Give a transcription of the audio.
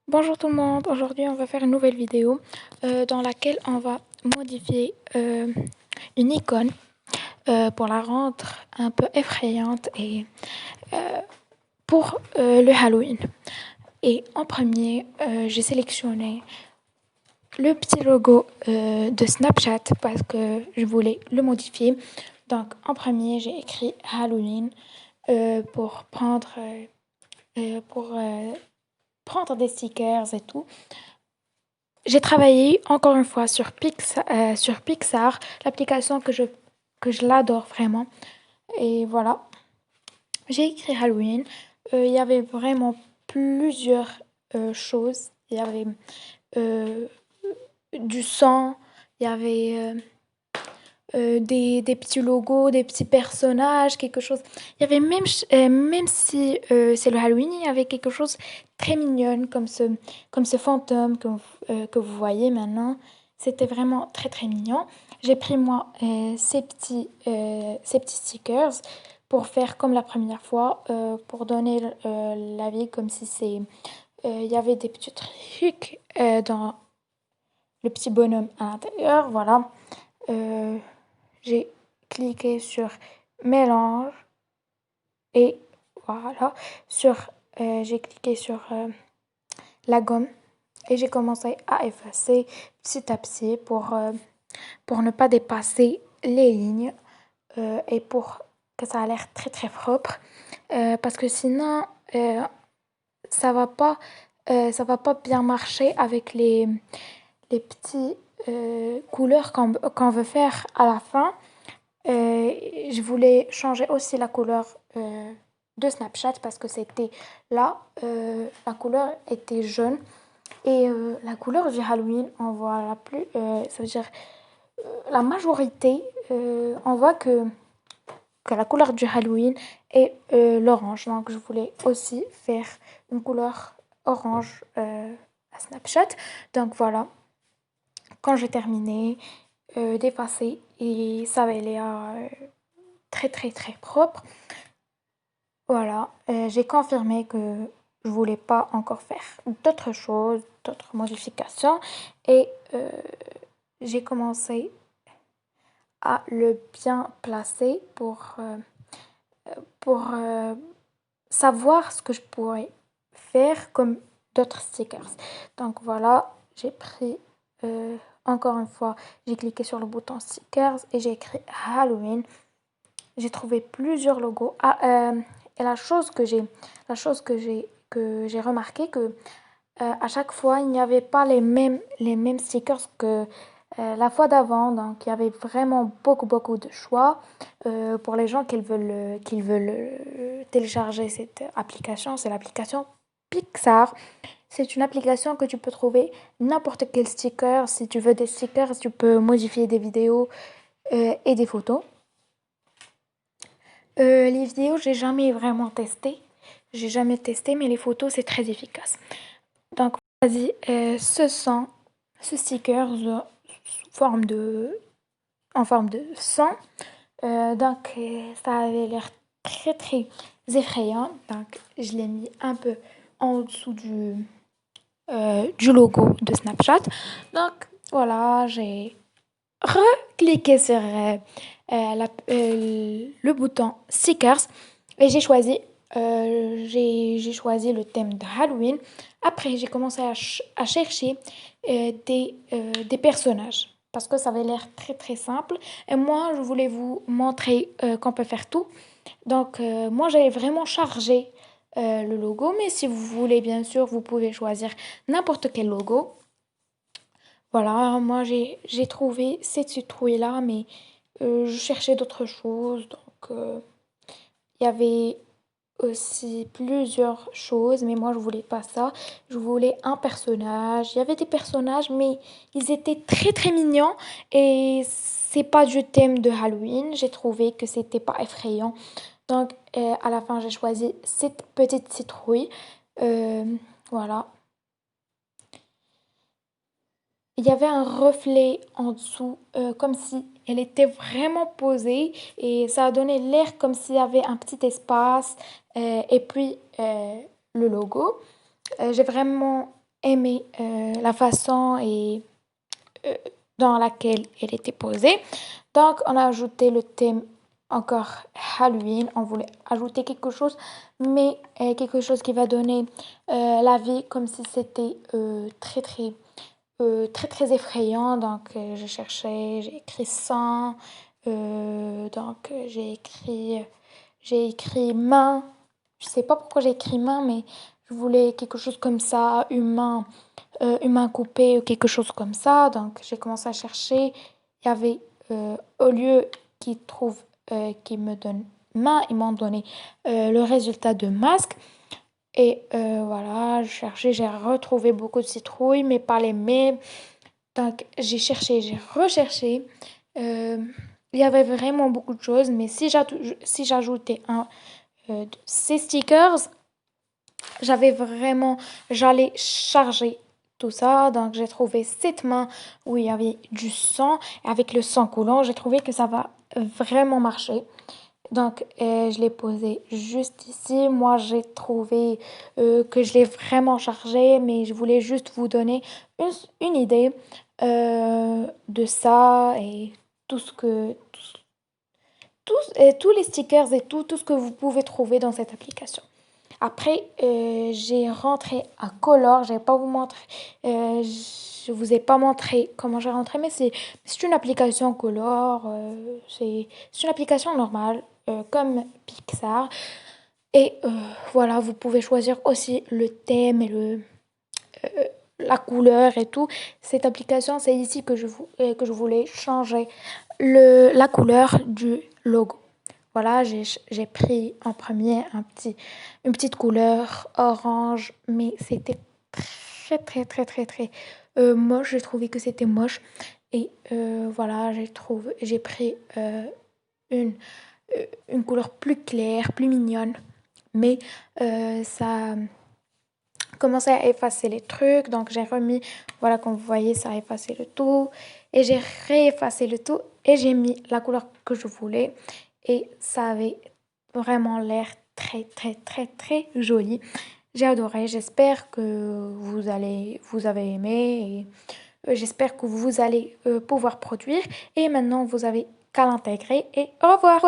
Bonjour tout le monde, aujourd'hui on va faire une nouvelle vidéo dans laquelle on va modifier une icône pour la rendre un peu effrayante et pour le Halloween. Et en premier, j'ai sélectionné le petit logo de Snapchat parce que je voulais le modifier. Donc en premier, j'ai écrit Halloween pour prendre des stickers et tout. J'ai travaillé encore une fois sur Pixar, l'application que je l'adore vraiment. Et voilà, j'ai écrit Halloween. Il y avait vraiment plusieurs choses. Il y avait euh, du sang, il y avait des petits logos, des petits personnages, quelque chose. Il y avait même si c'est le Halloween, il y avait quelque chose de très mignonne comme ce fantôme que vous voyez maintenant. C'était vraiment très très mignon. J'ai pris moi ces petits stickers pour faire comme la première fois, pour donner la vie comme si il y avait des petits trucs dans le petit bonhomme à l'intérieur. Voilà. Euh, j'ai cliqué sur mélange et voilà. J'ai cliqué sur la gomme et j'ai commencé à effacer petit à petit pour ne pas dépasser les lignes et pour que ça a l'air très très propre. Parce que sinon, ça va pas, ça va pas bien marcher avec les petits couleurs qu'on veut faire à la fin. Je voulais changer aussi la couleur de Snapchat parce que c'était là, la couleur était jaune et la couleur du Halloween, on voit ça veut dire la majorité, on voit que la couleur du Halloween est l'orange. Donc je voulais aussi faire une couleur orange à Snapchat. Donc voilà, quand j'ai terminé d'effacer et ça avait l'air très très très propre. Voilà, j'ai confirmé que je voulais pas encore faire d'autres choses, d'autres modifications et j'ai commencé à le bien placer pour savoir ce que je pourrais faire comme d'autres stickers. Donc voilà, j'ai pris encore une fois, j'ai cliqué sur le bouton stickers et j'ai écrit Halloween. J'ai trouvé plusieurs logos. Et la chose que j'ai remarqué que à chaque fois, il n'y avait pas les mêmes stickers que la fois d'avant. Donc, il y avait vraiment beaucoup de choix pour les gens qui veulent télécharger cette application. C'est l'application Pixar. C'est une application que tu peux trouver n'importe quel sticker. Si tu veux des stickers, tu peux modifier des vidéos et des photos. Les vidéos, j'ai jamais vraiment testé. J'ai jamais testé, mais les photos, c'est très efficace. Donc, vas-y, ce sticker en forme de sang. Ça avait l'air très, très effrayant. Donc, je l'ai mis un peu en dessous du logo de Snapchat. Donc, voilà, j'ai recliqué sur le bouton Stickers et j'ai choisi le thème de Halloween. Après, j'ai commencé à chercher des personnages parce que ça avait l'air très très simple. Et moi, je voulais vous montrer qu'on peut faire tout. Donc, moi, j'avais vraiment chargé le logo, mais si vous voulez, bien sûr, vous pouvez choisir n'importe quel logo. Voilà, moi j'ai trouvé cette citrouille-là, mais je cherchais d'autres choses. Donc, il y avait aussi plusieurs choses, mais moi je voulais pas ça. Je voulais un personnage. Il y avait des personnages, mais ils étaient très très mignons et c'est pas du thème de Halloween. J'ai trouvé que c'était pas effrayant. Donc, à la fin, j'ai choisi cette petite citrouille. Euh, voilà. Il y avait un reflet en dessous, comme si elle était vraiment posée et ça a donné l'air comme s'il y avait un petit espace et puis le logo. J'ai vraiment aimé la façon et euh, dans laquelle elle était posée. Donc, on a ajouté le thème encore Halloween. On voulait ajouter quelque chose, mais quelque chose qui va donner la vie comme si c'était très effrayant. Donc, je cherchais, j'ai écrit sang. Donc, j'ai écrit main. Je sais pas pourquoi j'ai écrit main, mais je voulais quelque chose comme ça, humain coupé ou quelque chose comme ça. Donc, j'ai commencé à chercher. Il y avait, au lieu qu'ils me donnent main, ils m'ont donné le résultat de masque. Et voilà, j'ai cherché, j'ai retrouvé beaucoup de citrouilles, mais pas les mêmes. Donc, j'ai cherché, j'ai recherché. Euh, il y avait vraiment beaucoup de choses, mais si j'ajoutais ces stickers, j'avais vraiment, j'allais charger tout ça. Donc, j'ai trouvé cette main où il y avait du sang. Avec le sang coulant, j'ai trouvé que ça va vraiment marcher. Donc, je l'ai posé juste ici. Moi, j'ai trouvé que je l'ai vraiment chargé, mais je voulais juste vous donner une, une idée de ça et tout ce que, et tous les stickers et tout ce que vous pouvez trouver dans cette application. Après, j'ai rentré un color. Je vais pas vous montrer. Je vous ai pas montré comment j'ai rentré, mais c'est une application color. C'est une application normale, comme Pixar. Et voilà, vous pouvez choisir aussi le thème et la couleur et tout. Cette application, c'est ici que je voulais changer la couleur du logo. Voilà, j'ai pris en premier une petite couleur orange, mais c'était très moche. J'ai trouvé que c'était moche. Et voilà, j'ai pris une, une couleur plus claire, plus mignonne. Mais ça commençait à effacer les trucs. Donc j'ai remis, voilà, comme vous voyez, ça a effacé le tout. Et j'ai réeffacé le tout et j'ai mis la couleur que je voulais. Et ça avait vraiment l'air très joli. J'ai adoré. J'espère que vous avez aimé et j'espère que vous allez pouvoir produire. Et maintenant, vous avez qu'à l'intégrer et au revoir.